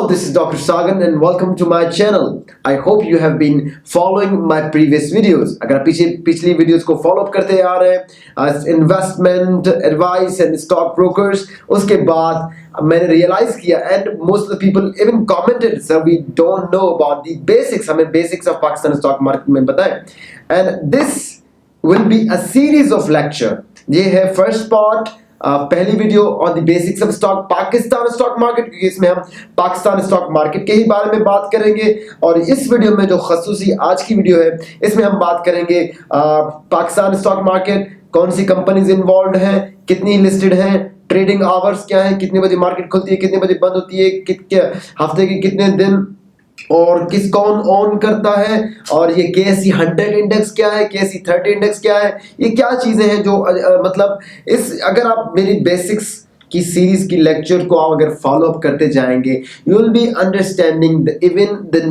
Hello, this is Dr. Sagan and welcome to my channel. I hope you have been following my previous videos. अगर आप पिछली videos को follow up करते आ रहे हैं investment advice and stock brokers, उसके बाद मैंने रियलाइज किया and most of the people even commented sir we don't know about the basics, हमें basics of Pakistan stock market में बताएं. And this will be a series of lecture. ये है first part, पहली video on the basics of stock Pakistan stock market, क्योंकि इसमें हम Pakistan stock market के ही बारे में बात करेंगे. और इस वीडियो में जो खसूसी आज की वीडियो है, इसमें हम बात करेंगे पाकिस्तान स्टॉक मार्केट, कौन सी कंपनीज इन्वॉल्व हैं, कितनी लिस्टेड हैं, ट्रेडिंग आवर्स क्या है, कितने बजे मार्केट खुलती है, कितने बजे बंद होती है, हफ्ते के कितने दिन, और किस कौन ऑन करता है, और ये KSE 100 इंडेक्स क्या है, KSE 30 इंडेक्स क्या है, ये क्या चीजें हैं जो मतलब इस अगर आप मेरी बेसिक्स की सीरीज की लेक्चर को आप अगर फॉलो अप करते जाएंगे, you will be understanding even the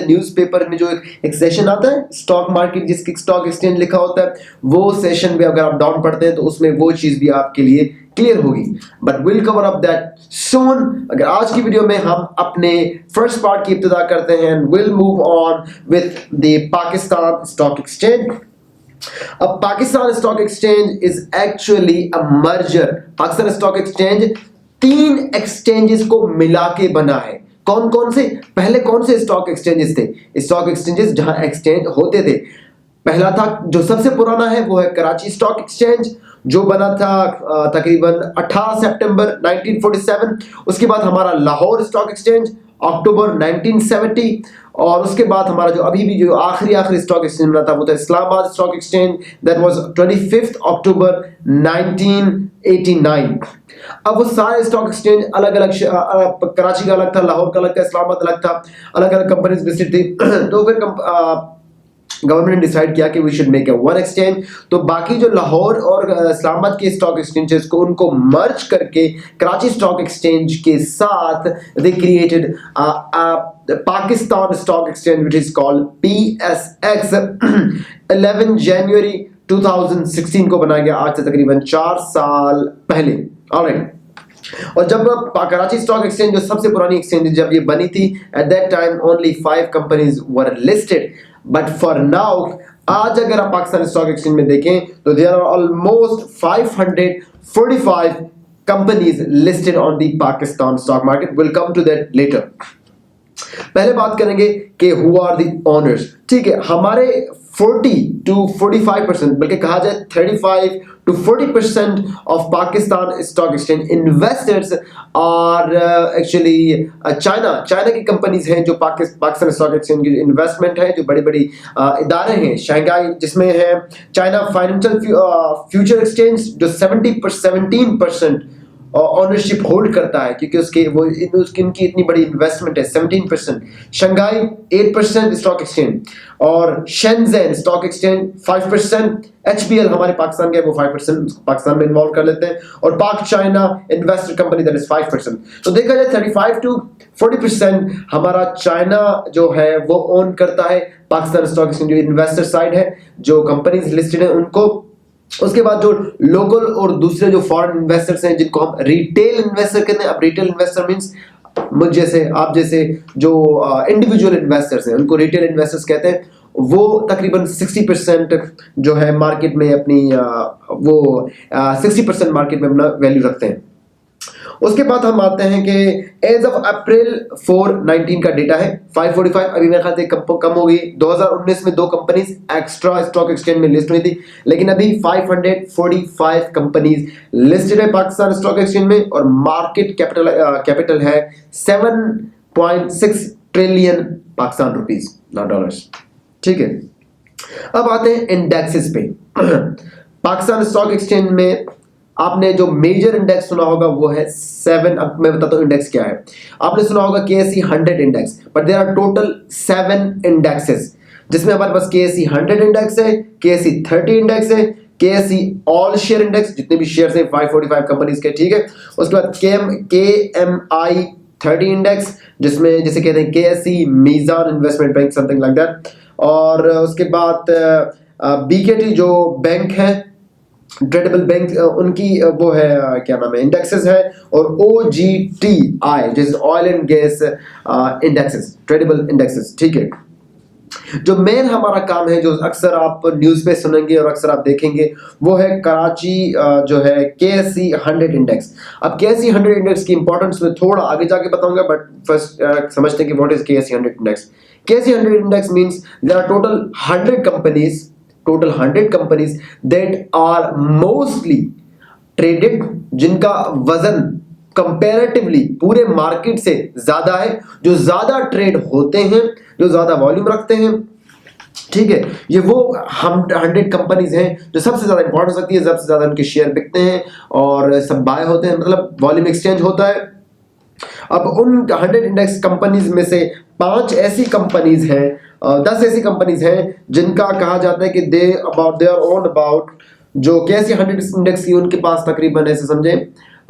newspaper में जो एक सेशन आता है स्टॉक मार्केट, जिसकी स्टॉक एक्सचेंज लिखा होता है, वो सेशन भी अगर आप डाउन पढ़ते हैं तो उसमें वो चीज भी आपके लिए क्लियर होगी. But will cover up that soon. अगर आज की वीडियो में हम अपने फर्स्ट पार्ट की इब्तिदा करते हैं and will move on with the Pakistan stock exchange. अब Pakistan stock exchange is actually a merger. Pakistan stock exchange 3 exchanges को मिला के बना है. कौन कौन से? पहले कौन से स्टॉक एक्सचेंजेस थे? स्टॉक एक्सचेंजेस जहां एक्सचेंज होते थे, पहला था जो सबसे पुराना है वो है कराची स्टॉक एक्सचेंज, जो बना था तकरीबन 18 सितंबर 1947. उसके बाद हमारा लाहौर स्टॉक एक्सचेंज अक्टूबर 1970, और उसके बाद हमारा जो अभी भी जो आखिरी स्टॉक एक्सचेंज बना था वो था Islamabad stock exchange, that was 25 अक्टूबर 1989. अब वो सारे स्टॉक एक्सचेंज अलग अलग, कराची का अलग था, लाहौर का अलग था, इस्लामाबाद अलग था, अलग अलग कंपनीज लिस्टेड थी. तो फिर गवर्नमेंट ने डिसाइड किया कि we should make a one exchange. तो बाकी जो लाहौर और इस्लामाबाद के स्टॉक एक्सचेंजेस को उनको मर्ज करके कराची स्टॉक एक्सचेंज के साथ they created Pakistan stock exchange which is called PSX. 11 जनवरी 2016 को बनाया गया, आज से तकरीबन 4 साल पहले. ऑलराइट. और जब कराची स्टॉक एक्सचेंज जो सबसे पुरानी एक्सचेंज जब ये बनी थी, at that time only 5 companies were listed. But for now, आज अगर आप पाकिस्तान स्टॉक एक्सचेंज में देखें तो there are almost 545 companies listed on the Pakistan stock market. Will come to that later. पहले बात करेंगे कि हु आर द ओनर्स. ठीक है, हमारे 40 to 45%, बल्कि कहा जाए 35 to 40% of Pakistan stock exchange investors are actually China की कंपनीज हैं जो पाकिस्तान स्टॉक एक्सचेंज की इन्वेस्टमेंट है, जो बड़ी बड़ी इदारे हैं. शंघाई जिसमें है चाइना फाइनेंशियल फ्यूचर एक्सचेंज जो 17% ऑनरशिप होल्ड करता है, क्योंकि उनकी इतनी बड़ी इन्वेस्टमेंट है. 17%. शंघाई 8% स्टॉक एक्सचेंज, और शेंजेन स्टॉक एक्सचेंज 5%. HBL हमारे पाकिस्तान के वो 5% पाकिस्तान में इन्वॉल्व कर लेते हैं, और पाक China investor company that is 5%. तो देखा जाए 35 to 40% हमारा चाइना जो है वो ओन करता है पाकिस्तान स्टॉक एक्सचेंज, जो इन्वेस्टर साइड है, जो कंपनीज लिस्टेड है उनको. उसके बाद जो लोकल और दूसरे जो फॉरेन इन्वेस्टर्स हैं जिनको हम रिटेल इन्वेस्टर कहते हैं. अब रिटेल इन्वेस्टर मींस मुझ जैसे, आप जैसे जो इंडिविजुअल इन्वेस्टर्स हैं उनको रिटेल इन्वेस्टर्स कहते हैं. वो तकरीबन 60% जो है मार्केट में अपनी 60% मार्केट में अपना वैल्यू रखते हैं. उसके बाद हम आते हैं कि एज ऑफ अप्रैल 4/19 का डेटा है 545. अभी मेरे ख्याल से कम हो गई. 2019 में 2 कंपनीज एक्स्ट्रा स्टॉक एक्सचेंज में लिस्ट हुई थी, लेकिन अभी 545 कंपनीज लिस्टेड है पाकिस्तान स्टॉक एक्सचेंज में, और मार्केट कैपिटल है 7.6 trillion Pakistan rupees, not dollars. ठीक है, अब आते हैं इंडेक्सेस पे. पाकिस्तान स्टॉक एक्सचेंज में आपने जो मेजर इंडेक्स सुना होगा वो है 7. अब मैं बताता हूं इंडेक्स क्या है. आपने सुना होगा KSE 100 index, but there are total 7 indexes, जिसमें हमारे पास KSE 100 इंडेक्स है, KSE 30 इंडेक्स है, KSE ऑल शेयर इंडेक्स, जितने भी शेयर्स हैं 545 कंपनीज के. ठीक है, उसके बाद KMI 30 इंडेक्स, जिसमें जैसे कहते हैं KSE Meezan investment bank, something like that. और उसके बाद BKT जो बैंक है, ट्रेडेबल बैंक उनकी वो है क्या नाम है इंडेक्सेस है, और OGTI जैसे oil and gas indexes, tradable indexes, ठीक है। जो मेन हमारा काम है, जो अक्सर आप न्यूज़ पे सुनेंगे और अक्सर आप देखेंगे, वो है कराची जो है KSE 100 इंडेक्स। अब KSE 100 इंडेक्स की इंपॉर्टेंस में थोड़ा आगे जाके बताऊंगा, बट फर्स्ट समझते हैं कि what is KSE 100 index. KSE 100 index means there are total 100 companies that are mostly traded, जिनका वजन कंपैरेटिवली पूरे मार्केट से ज्यादा है, जो ज्यादा ट्रेड होते हैं, जो ज्यादा वॉल्यूम रखते हैं, ठीक है। ये वो हम 100 कंपनीज हैं जो सबसे ज्यादा इंपॉर्टेंट हो सकती है, सबसे ज्यादा उनके शेयर बिकते हैं और सब बाय होते हैं, मतलब वॉल्यूम एक्सचेंज होता है। अब उन 100 इंडेक्स कंपनीज में से 5 ऐसी कंपनीज हैं, 10 ऐसी कंपनीज हैं जिनका कहा जाता है कि दे आर ओन अबाउट, जो कैसे 100 इंडेक्स की उनके पास तकरीबन ऐसे समझे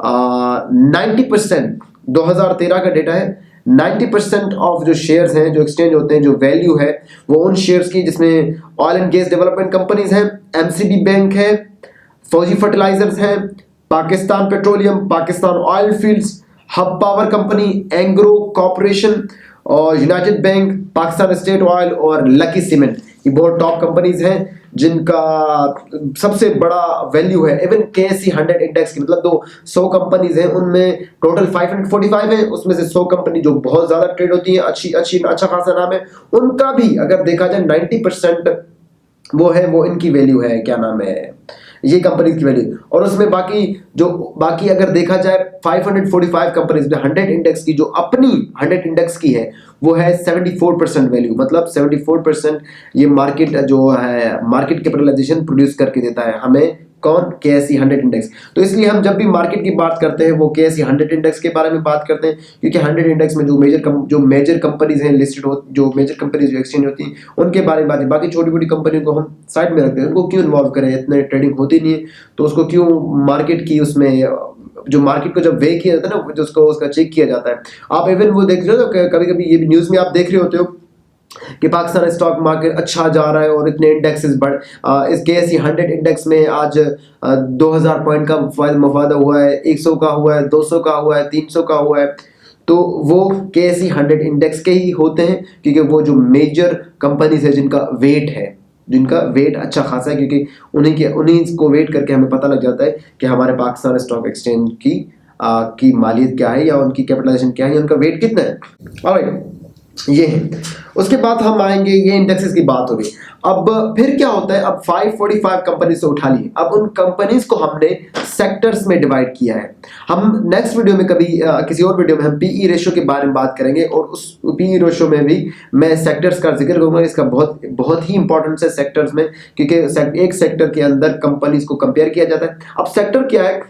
90%, 2013 का डेटा है, 90% ऑफ जो शेयर्स हैं जो एक्सचेंज होते हैं, जो वैल्यू है वो उन शेयर्स की, जिसमें oil and gas development companies हैं, MCB बैंक है, फौजी फर्टिलाइजर्स हैं, Pakistan petroleum, Pakistan oil fields, hub power company, Engro corporation और united bank, Pakistan state oil और लकी सीमेंट। ये बहुत टॉप कंपनीज हैं जिनका सबसे बड़ा वैल्यू है। इवन KSE 100 इंडेक्स की, मतलब दो 100 कंपनीज हैं, उनमें टोटल 545 है, उसमें से 100 कंपनी जो बहुत ज्यादा ट्रेड होती है, अच्छी अच्छी अच्छा खासा नाम है, उनका भी अगर देखा जाए 90% वो है, वो इनकी वैल्यू है, क्या नाम है, ये कंपनीज की वैल्यू। और उसमें बाकी अगर देखा जाए 545 कंपनीज में 100 इंडेक्स की जो अपनी 100 इंडेक्स की है वो है 74% वैल्यू, मतलब 74% ये मार्केट जो है, मार्केट कैपिटलाइजेशन प्रोड्यूस करके देता है हमें, कौन, KSE 100 इंडेक्स। तो इसलिए हम जब भी मार्केट की बात करते हैं वो KSE 100 इंडेक्स के बारे में बात करते हैं, क्योंकि 100 इंडेक्स में जो मेजर कंपनीज हैं लिस्टेड हो, जो मेजर कंपनीज जो एक्सचेंज होती हैं उनके बारे में बात है। बाकी छोटी छोटी कंपनियों को हम साइड में रखते हैं, उनको क्यों इन्वॉल्व करें, इतने ट्रेडिंग होती नहीं है तो उसको क्यों मार्केट की उसमें, जो मार्केट को जब वे किया जाता है ना, जो उसका चेक किया जाता है। आप इवन वो देख रहे हो तो कभी कभी ये भी न्यूज़ में आप देख रहे होते हो कि पाकिस्तान स्टॉक मार्केट अच्छा जा रहा है और इतने इंडेक्सेस इस KSE 100 इंडेक्स में आज 2000 पॉइंट का मुफादा हुआ है, 100 का हुआ है, 200 का हुआ है, 300 का हुआ है। तो वो KSE 100 इंडेक्स के ही होते हैं, क्योंकि वो जो मेजर कंपनीज है जिनका वेट अच्छा खासा है, क्योंकि उन्हीं को वेट करके हमें पता लग जाता है कि हमारे पाकिस्तान स्टॉक एक्सचेंज की मालियत क्या है, या उनकी कैपिटलाइजेशन क्या है, या उनका वेट कितना है। ऑलराइट, ये है। उसके बाद हम आएंगे, ये इंडेक्सेस की बात होगी। अब फिर क्या होता है, अब 545 कंपनी से उठा ली, अब उन कंपनीज को हमने सेक्टर्स में डिवाइड किया है। हम नेक्स्ट वीडियो में कभी किसी और वीडियो में हम PE रेशियो के बारे में बात करेंगे, और उस PE रेशियो में भी मैं सेक्टर्स का जिक्र करूंगा। इसका बहुत बहुत ही इंपॉर्टेंस है सेक्टर्स में, क्योंकि एक सेक्टर के अंदर कंपनीज को कंपेयर किया जाता है। अब सेक्टर क्या है,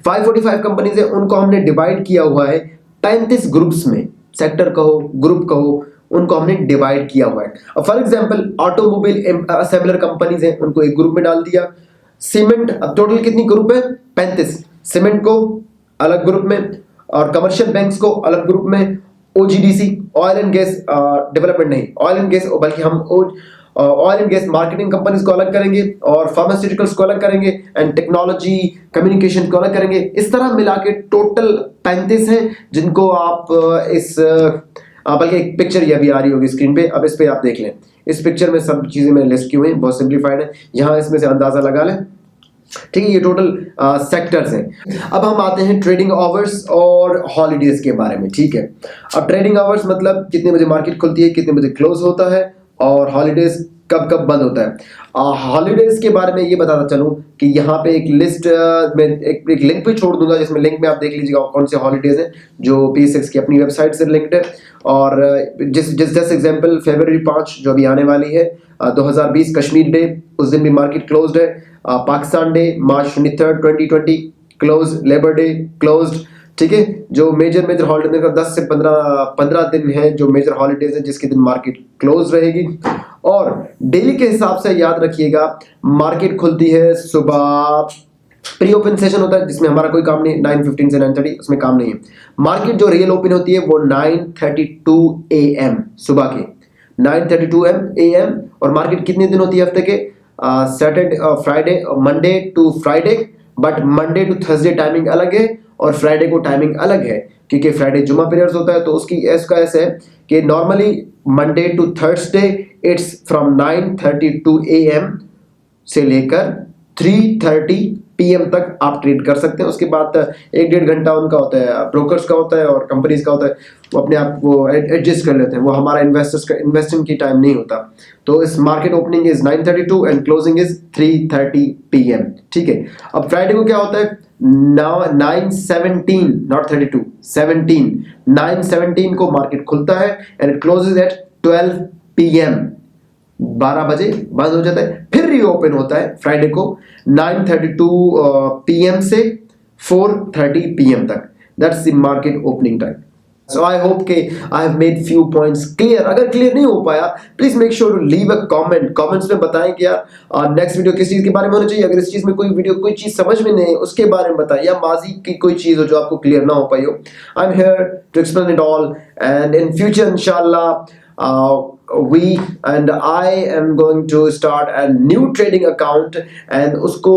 545 कंपनीज है, उनको हमने डिवाइड किया हुआ है 35 ग्रुप्स में, सेक्टर कहो ग्रुप कहो, उनको हमने डिवाइड किया हुआ है। अब for example automobile assembler companies हैं, उनको एक ग्रुप में डाल दिया। सीमेंट, अब टोटल कितनी ग्रुप है, 35, सीमेंट को अलग ग्रुप में, और कमर्शियल बैंक्स को अलग ग्रुप में। OGDC, oil and gas development नहीं, ऑयल एंड गैस, बल्कि हम oil and gas marketing companies को अलग करेंगे, और फार्मास्यूटिकल्स को अलग करेंगे, एंड टेक्नोलॉजी कम्युनिकेशन को अलग करेंगे। इस तरह मिला के टोटल 35 हैं, जिनको आप बल्कि एक पिक्चर ये अभी आ रही होगी स्क्रीन पे, अब इस पे आप देख लें। इस पिक्चर में सब चीजें मैंने लिस्ट की हुई हैं, बहुत सिंप्लीफाइड है, यहाँ इसमें से अंदाजा लगा लें, ठीक है। ये टोटल सेक्टर्स हैं। अब हम आते हैं ट्रेडिंग आवर्स और हॉलीडेज के बारे में, ठीक है। अब ट्रेडिंग आवर्स मतलब कितने बजे मार्केट खुलती है, कितने बजे क्लोज होता है, और हॉलीडेज कब कब बंद होता है। हॉलीडेज के बारे में ये बताता चलूं कि यहाँ पे एक लिस्ट में एक लिंक भी छोड़ दूंगा, जिसमें लिंक में आप देख लीजिएगा कौन से हॉलीडेज हैं जो PSX की अपनी वेबसाइट से लिंक्ड है। और जैसे एग्जांपल फरवरी 5 जो अभी आने वाली है 2020, कश्मीर डे, उस दिन भी मार्केट क्लोज्ड है। पाकिस्तान डे मार्च 23, 2020 क्लोज, लेबर डे क्लोज्ड, ठीक है। जो मेजर हॉलीडे का 10 से 15 दिन है जो मेजर हॉलीडेज है, जिसके दिन मार्केट क्लोज रहेगी। और डेली के हिसाब से याद रखिएगा, मार्केट खुलती है सुबह, प्री ओपन सेशन होता है जिसमें हमारा कोई काम नहीं, 9:15 से 9:30, उसमें काम नहीं है। मार्केट जो रियल ओपन होती है वो 9:32 AM, सुबह के 9:32 AM। और मार्केट कितने दिन होती है हफ्ते के, Saturday Friday Monday to Friday, but Monday to Thursday timing अलग है और फ्राइडे को टाइमिंग अलग है, क्योंकि फ्राइडे जुमा पीरियड्स होता है। तो उसकी इसका ऐसे है कि normally Monday to Thursday it's from 9:32 AM से लेकर 3:30 PM तक आप ट्रेड कर सकते हैं। उसके बाद 1-1.5 घंटा उनका होता है, ब्रोकर्स का होता है और कंपनीज का होता है, वो अपने आप वो एडजस्ट कर लेते हैं, वो हमारा इन्वेस्टर्स का इन्वेस्टिंग की टाइम नहीं होता। तो इस market opening is 9:32 and closing is 3:30 PM, ठीक है। अब फ्राइडे को क्या होता है, 9:17, नॉट 32, 17, 9:17 को मार्केट खुलता है and it closes at 12 PM, 12 बजे बंद हो जाता है, फिर रीओपन होता है फ्राइडे को 9:32 PM से 4:30 PM तक। That's the market opening time. So I hope कि I have made few points clear. अगर क्लियर नहीं हो पाया, please make sure to leave a comment, comments में बताएं कि नेक्स्ट वीडियो किस चीज के बारे में होना चाहिए। अगर इस चीज में कोई वीडियो कोई चीज समझ में नहीं उसके बारे में बताइए, या माजी की कोई चीज हो जो आपको क्लियर ना हो पाई हो। I am here to explain it all and in future इंशाल्लाह we and I am going to start a new trading account and उसको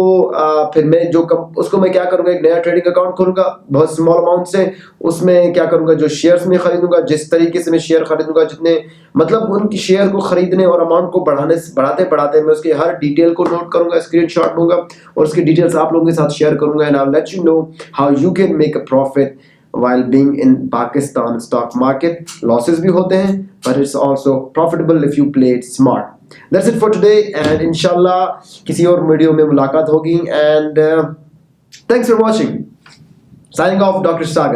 फिर मैं उसको मैं क्या करूँगा, एक नया ट्रेडिंग अकाउंट खोलूँगा बहुत स्मॉल अमाउंट से। उसमें क्या करूँगा, जो शेयर्स में खरीदूंगा, जिस तरीके से मैं शेयर खरीदूंगा, जितने मतलब उनकी शेयर को खरीदने और अमाउंट को बढ़ाते बढ़ाते मैं उसके हर डिटेल को नोट करूँगा, स्क्रीनशॉट लूँगा और उसकी डिटेल्स आप लोगों के साथ शेयर करूँगा। And I will let you know how you can make a profit while being in Pakistan stock market. Losses भी होते हैं, but it's also profitable if you play it smart. That's it for today, and inshallah किसी और video में मुलाकात होगी। And thanks for watching. Signing off, Dr. Sagan.